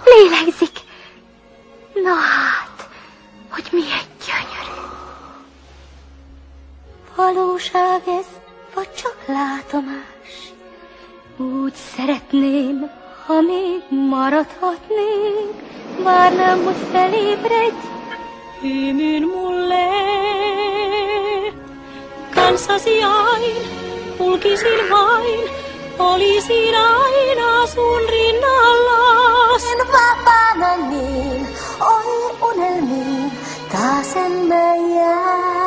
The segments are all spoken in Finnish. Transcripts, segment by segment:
Lélegzik. Na hát, hogy milyen gyönyörű. Valóság ez, vagy csak látomás? Úgy szeretném, ha még maradhatnék, várnám, hogy felébredj. Hymyn mulle, kanssasi ain, kulkisin vain, olisin aina sun rinnallas. En vapaana niin, oi unelmiin, taas en mä jää.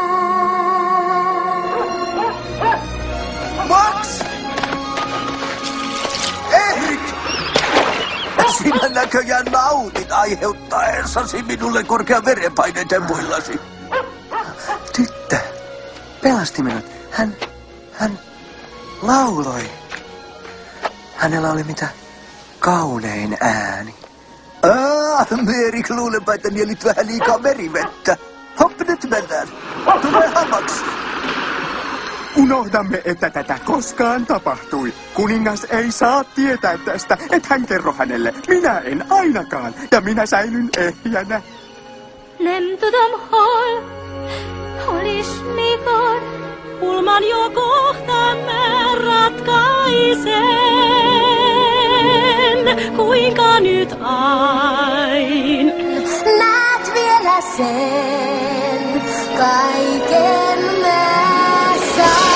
Max! Erik! Sinä näköjään nautit aiheuttaessasi minulle korkean verenpaineen tempuillasi. Tyttö pelasti minut. Hän lauloi. Hänellä oli mitä kaunein ääni. Erik, luulenpa, että nielit vähän liikaa merivettä. Hopp, nyt mennään. Tule Max. Unohdamme, että tätä koskaan tapahtui. Kuningas ei saa tietää tästä, et hän kerro hänelle. Minä en ainakaan, ja minä säilyn ehjänä. Nem tudom hol, hol is mikor. Ulman jo kohta mä ratkaisen, kuinka nyt ain. Näet vielä sen, kaiken mä saan.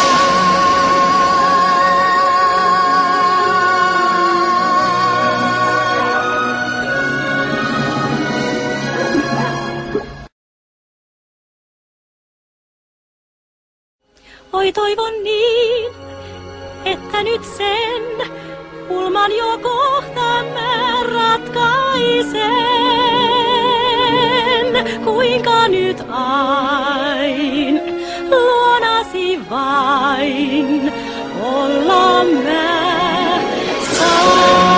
Oi toivon niin, että nyt sen ulman jo kohta mä ratkaisen, kuinka nyt ain luonasi vain olla mä saan.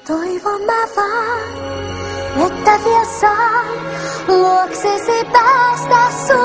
Toivon mä vaan, että vielä saan luoksesi päästä sun.